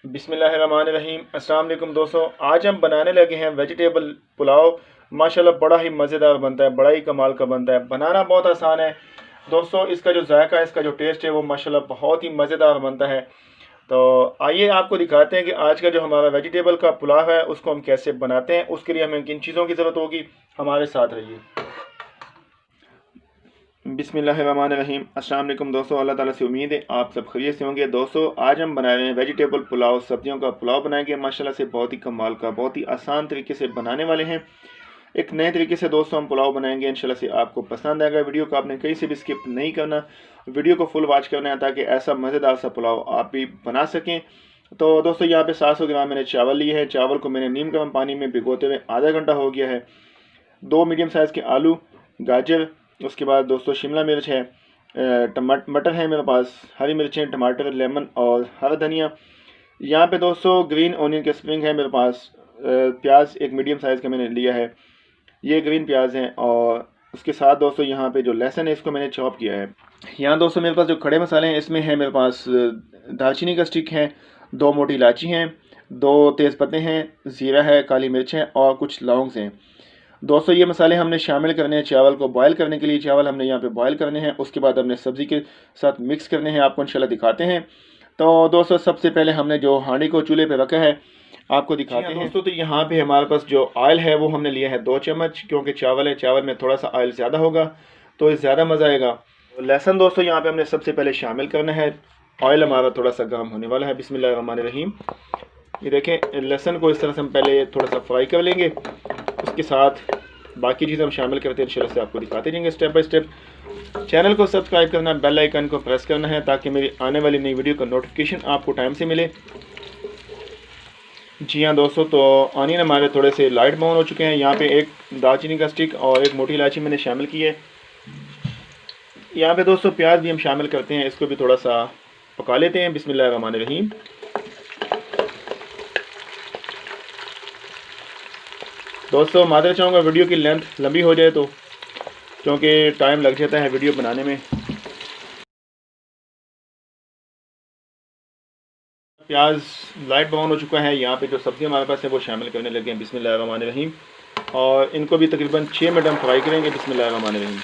बिस्मिल्लाहिर्रहमानिर्रहीम। अस्सलाम वालेकुम दोस्तों, आज हम बनाने लगे हैं वेजिटेबल पुलाव। माशाल्लाह बड़ा ही मज़ेदार बनता है, बड़ा ही कमाल का बनता है। बनाना बहुत आसान है दोस्तों। इसका जो जायका है, इसका जो टेस्ट है वो माशाल्लाह बहुत ही मज़ेदार बनता है। तो आइए आपको दिखाते हैं कि आज का जो हमारा वेजिटेबल का पुलाव है उसको हम कैसे बनाते हैं। उसके लिए हमें किन चीज़ों की ज़रूरत होगी, हमारे साथ रहिए। बिस्मिल्लाहिर्रहमानिर्रहीम। अस्सलाम वालेकुम दोस्तों, अल्लाह ताला से उम्मीद है आप सब खैरियत से होंगे। दोस्तों आज हम बना रहे हैं वेजिटेबल पुलाव, सब्जियों का पुलाव बनाएंगे माशाल्लाह से। बहुत ही कमाल का, बहुत ही आसान तरीके से बनाने वाले हैं। एक नए तरीके से दोस्तों हम पुलाव बनाएंगे, इंशाल्लाह से आपको पसंद आएगा। वीडियो को आपने कहीं से भी स्किप नहीं करना, वीडियो को फुल वॉच करना है ताकि ऐसा मज़ेदार सा पुलाव आप भी बना सकें। तो दोस्तों यहाँ पे 700 ग्राम मैंने चावल लिए हैं। चावल को मैंने नीम गर्म पानी में भिगोते हुए आधा घंटा हो गया है। 2 मीडियम साइज़ के आलू, गाजर, उसके बाद दोस्तों शिमला मिर्च है, मटर है मेरे पास, हरी मिर्चें, टमाटर, लेमन और हरा धनिया। यहाँ पे दोस्तों ग्रीन ऑनियन के स्प्रिंग है मेरे पास। प्याज एक मीडियम साइज़ का मैंने लिया है, ये ग्रीन प्याज हैं। और उसके साथ दोस्तों यहाँ पे जो लहसुन है इसको मैंने चॉप किया है। यहाँ दोस्तों मेरे पास जो खड़े मसाले हैं इसमें है मेरे पास दालचीनी का स्टिक है, 2 मोटी इलायची हैं, 2 तेज़पत्ते हैं, ज़ीरा है, काली मिर्च है और कुछ लौंग हैं। दोस्तों ये मसाले हमने शामिल करने हैं चावल को बॉयल करने के लिए। चावल हमने यहाँ पे बॉयल करने हैं, उसके बाद हमने सब्ज़ी के साथ मिक्स करने हैं। आपको इंशाल्लाह दिखाते हैं। तो दोस्तों सबसे पहले हमने जो हांडी को चूल्हे पे रखा है आपको दिखाते हैं दोस्तों। तो यहाँ पे हमारे पास जो ऑयल है वो हमने लिया है 2 चम्मच, क्योंकि चावल है, चावल में थोड़ा सा ऑयल ज़्यादा होगा तो ज़्यादा मज़ा आएगा। लहसुन दोस्तों यहाँ पे हमने सबसे पहले शामिल करना है। ऑयल हमारा थोड़ा सा गर्म होने वाला है। बिस्मिल्लाहिर्रहमानिर्रहीम। ये देखें, लहसुन को इस तरह से हम पहले थोड़ा सा फ्राई कर लेंगे, उसके साथ बाकी चीज़ें हम शामिल करते हैं, इंशाल्लाह से आपको दिखाते रहेंगे स्टेप बाय स्टेप। चैनल को सब्सक्राइब करना, बेल आइकन को प्रेस करना है ताकि मेरी आने वाली नई वीडियो का नोटिफिकेशन आपको टाइम से मिले। जी हाँ दोस्तों, तो ऑनियन हमारे थोड़े से लाइट ब्राउन हो चुके हैं। यहाँ पे एक दालचीनी का स्टिक और एक मोटी इलायची मैंने शामिल की है। यहाँ पे दोस्तों प्याज भी हम शामिल करते हैं, इसको भी थोड़ा सा पका लेते हैं। बिस्मिल्लाहिर्रहमानिर्रहीम। दोस्तों मादर चाहूँगा वीडियो की लेंथ लंबी हो जाए तो, क्योंकि टाइम लग जाता है वीडियो बनाने में। प्याज लाइट ब्राउन हो चुका है। यहाँ पे जो सब्ज़ी हमारे पास है वो शामिल करने लगे हैं। बिस्मिल्लाहिर्रहमानिर्रहीम। और इनको भी तकरीबन 6 मिनट हम फ्राई करेंगे। बिस्मिल्लाहिर्रहमानिर्रहीम।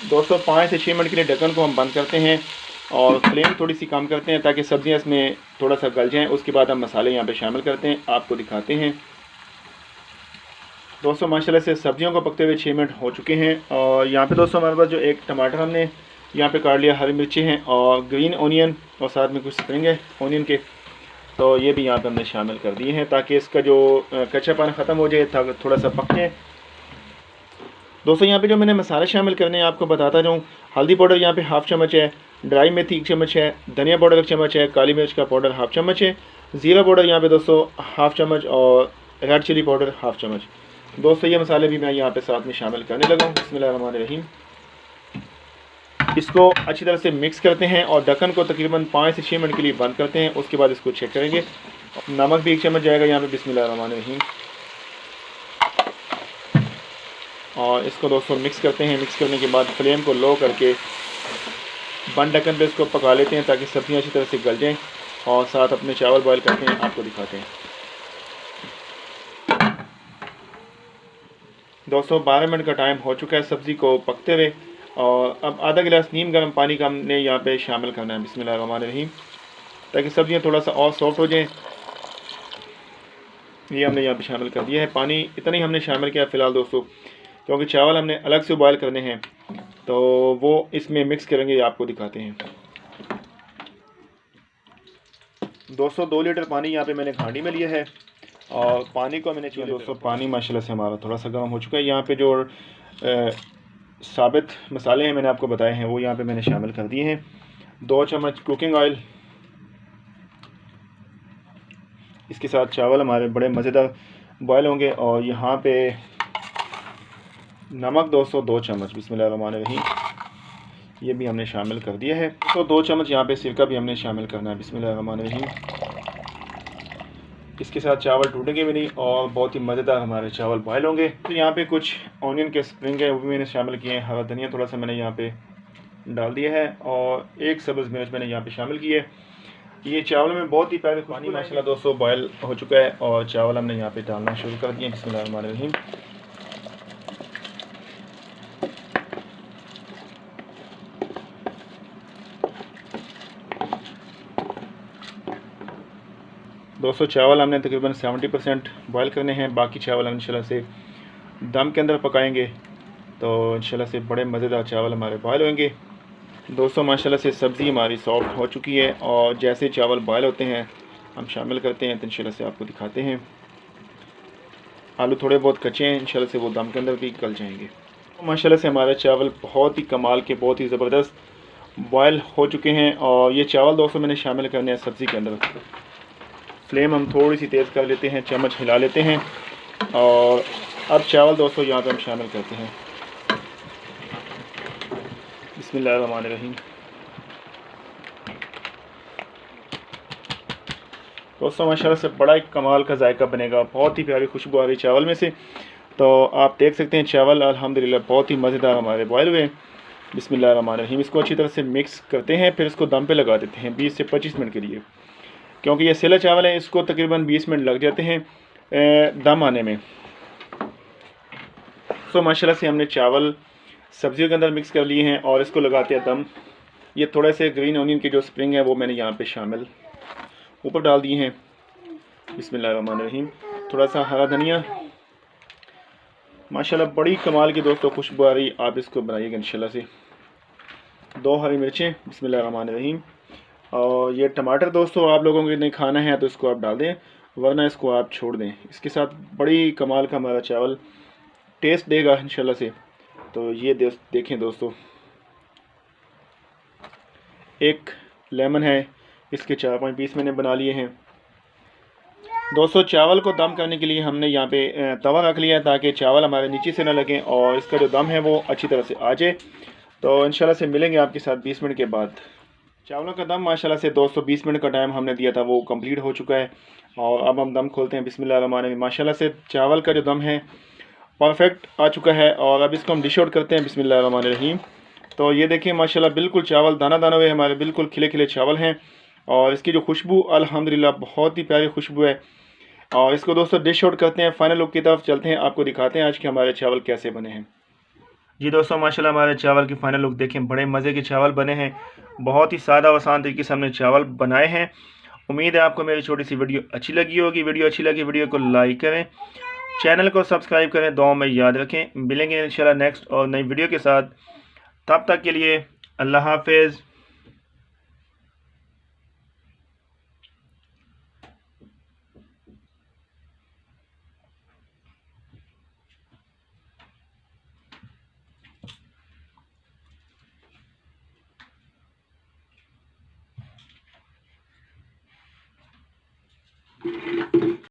दोस्तों 5 से 6 मिनट के लिए ढक्कन को हम बंद करते हैं और फ्लेम थोड़ी सी कम करते हैं ताकि सब्जियां इसमें थोड़ा सा गल जाएं। उसके बाद हम मसाले यहाँ पे शामिल करते हैं, आपको दिखाते हैं। दोस्तों माशाल्लाह से सब्जियों को पकते हुए 6 मिनट हो चुके हैं। और यहाँ पे दोस्तों हमारे पास जो एक टमाटर हमने यहाँ पे काट लिया, हरी मिर्ची हैं और ग्रीन ऑनियन और साथ में कुछ स्प्रिंग है ऑनियन के, तो ये भी यहाँ पे हमने शामिल कर दिए हैं ताकि इसका जो कच्चापन ख़त्म हो जाए, थोड़ा सा पक जाए। दोस्तों यहाँ पे जो मैंने मसाले शामिल करने हैं आपको बताता जाऊँ। हल्दी पाउडर यहाँ पे हाफ़ चम्मच है, ड्राई मेथी 1 चम्मच है, धनिया पाउडर 1 चम्मच है, काली मिर्च का पाउडर हाफ़ चम्मच है, ज़ीरा पाउडर यहाँ पे दोस्तों हाफ़ चम्मच और रेड चिली पाउडर हाफ़ चम्मच। दोस्तों ये मसाले भी मैं यहाँ पे साथ में शामिल करने लगा हूँ। बिस्मिल्लाहिर्रहमानिर्रहीम। इसको अच्छी तरह से मिक्स करते हैं और ढक्कन को तकरीबन 5 से 6 मिनट के लिए बंद करते हैं। उसके बाद इसको चेक करेंगे। नमक भी 1 चम्मच जाएगा यहाँ पे। बिस्मिल्लाहिर्रहमानिर्रहीम। और इसको दोस्तों मिक्स करते हैं। मिक्स करने के बाद फ्लेम को लो करके बंद ढक्कन पे इसको पका लेते हैं ताकि सब्जियां अच्छी तरह से गल जाएं। और साथ अपने चावल बॉयल करते हैं, आपको दिखाते हैं। दोस्तों 12 मिनट का टाइम हो चुका है सब्ज़ी को पकते हुए। और अब आधा गिलास नीम गर्म पानी का हमने यहाँ पे शामिल करना है। बिस्मिल्लाहिर्रहमानिर्रहीम। ताकि सब्जियाँ थोड़ा सा और सॉफ्ट हो जाएँ, ये हमने यहाँ पे शामिल कर दिया है। पानी इतना ही हमने शामिल किया फ़िलहाल दोस्तों, क्योंकि चावल हमने अलग से बॉयल करने हैं तो वो इसमें मिक्स करेंगे, आपको दिखाते हैं। दोस्तों 2 लीटर पानी यहाँ पे मैंने हांडी में लिया है और पानी को मैंने चूल्हे। दोस्तों पानी माशाल्लाह से हमारा थोड़ा सा गर्म हो चुका है। यहाँ पे जो साबित मसाले हैं मैंने आपको बताए हैं वो यहाँ पे मैंने शामिल कर दिए हैं। 2 चम्मच कुकिंग ऑयल, इसके साथ चावल हमारे बड़े मज़ेदार बॉयल होंगे। और यहाँ पे नमक दोस्तों 2 चम्मच, बिस्मिल्लाहिर्रहमानिर्रहीम, ये भी हमने शामिल कर दिया है। तो 2 चम्मच यहाँ पे सिरका भी हमने शामिल करना है, बिस्मिल्लाहिर्रहमानिर्रहीम। इसके साथ चावल टूटेंगे भी नहीं और बहुत ही मज़ेदार हमारे चावल बॉयल होंगे। तो यहाँ पे कुछ ऑनियन के स्प्रिंग है वो भी मैंने शामिल किए हैं, हरा धनिया थोड़ा सा मैंने यहाँ पे डाल दिया है और एक सब्ज़ मिर्च मैंने यहाँ पे शामिल की है। ये चावल में बहुत ही प्यारे पानी माशाल्लाह दोस्तों बॉयल हो चुका है और चावल हमने यहाँ पे डालना शुरू कर दिए, बिस्मिल्लाहिर्रहमानिर्रहीम। दोस्तों चावल हमने तकरीबन 70% बॉयल करने हैं, बाकी चावल हम इंशाल्लाह से दम के अंदर पकाएंगे तो इंशाल्लाह से बड़े मज़ेदार चावल हमारे बॉयल होंगे। दोस्तों माशाल्लाह से सब्ज़ी हमारी सॉफ्ट हो चुकी है और जैसे चावल बॉयल होते हैं हम शामिल करते हैं तो इंशाल्लाह से आपको दिखाते हैं। आलू थोड़े बहुत कच्चे हैं, इंशाल्लाह से वो दम के अंदर भी गल जाएंगे। तो माशाल्लाह से हमारे चावल बहुत ही कमाल के, बहुत ही ज़बरदस्त बॉयल हो चुके हैं और ये चावल दोस्तों मैंने शामिल करने हैं सब्ज़ी के अंदर। फ्लेम हम थोड़ी सी तेज़ कर लेते हैं, चम्मच हिला लेते हैं और अब चावल दोस्तों यहाँ पे हम शामिल करते हैं, बिस्मिल्लाहिर्रहमानिर्रहीम। दोस्तों माशाल्लाह से बड़ा एक कमाल का जायका बनेगा, बहुत ही प्यारी खुशबू आ रही चावल में से। तो आप देख सकते हैं चावल अल्हम्दुलिल्लाह बहुत ही मज़ेदार हमारे बॉयल हुए। बिस्मिल्लाहिर्रहमानिर्रहीम, इसको अच्छी तरह से मिक्स करते हैं, फिर इसको दम पे लगा देते हैं 20 से 25 मिनट के लिए, क्योंकि ये सेला चावल है, इसको तकरीबन 20 मिनट लग जाते हैं दम आने में। तो माशाल्लाह से हमने चावल सब्जियों के अंदर मिक्स कर लिए हैं और इसको लगाते हैं दम। ये थोड़े से ग्रीन ऑनियन के जो स्प्रिंग है वो मैंने यहाँ पे शामिल ऊपर डाल दिए हैं, बिस्मिल्लाहिर्रहमानिर्रहीम। थोड़ा सा हरा धनिया, माशाल्लाह बड़ी कमाल की दोस्तों खुशबू आ रही, आप इसको बनाइएगा इंशाल्लाह से। 2 हरी मिर्चें, बिस्मिल्लाहिर्रहमानिर्रहीम। और ये टमाटर दोस्तों आप लोगों को नहीं खाना है तो इसको आप डाल दें, वरना इसको आप छोड़ दें। इसके साथ बड़ी कमाल का हमारा चावल टेस्ट देगा इंशाल्लाह से। तो ये देखें दोस्तों, एक लेमन है, इसके 4-5 पीस मैंने बना लिए हैं। दोस्तों चावल को दम करने के लिए हमने यहाँ पे तवा रख लिया है ताकि चावल हमारे नीचे से ना लगें और इसका जो दम है वो अच्छी तरह से आ जाए। तो इंशाल्लाह से मिलेंगे आपके साथ 20 मिनट के बाद। चावलों का दम माशाल्लाह से दोस्तों 20 मिनट का टाइम हमने दिया था वो कंप्लीट हो चुका है और अब हम दम खोलते हैं, बिस्मिल्लाहिर्रहमानिर्रहीम। माशाल्लाह से चावल का जो दम है परफेक्ट आ चुका है और अब इसको हम डिश आउट करते हैं, बिस्मिल्लाहिर्रहमानिर्रहीम। तो ये देखिए माशाल्लाह बिल्कुल चावल दाना दाना हुए हमारे, बिल्कुल खिले खिले चावल हैं और इसकी जो खुशबू अल्हम्दुलिल्लाह बहुत ही प्यारी खुशबू है। और इसको दोस्तों डिश आउट करते हैं, फाइनल लुक की तरफ चलते हैं, आपको दिखाते हैं आज के हमारे चावल कैसे बने हैं। जी दोस्तों माशाल्लाह हमारे चावल की फाइनल लुक देखें, बड़े मज़े के चावल बने हैं, बहुत ही सादा और आसान तरीके से हमने चावल बनाए हैं। उम्मीद है आपको मेरी छोटी सी वीडियो अच्छी लगी होगी। वीडियो अच्छी लगी वीडियो को लाइक करें, चैनल को सब्सक्राइब करें, दुआ में याद रखें। मिलेंगे इंशाल्लाह नेक्स्ट और नई वीडियो के साथ, तब तक के लिए अल्लाह हाफिज़।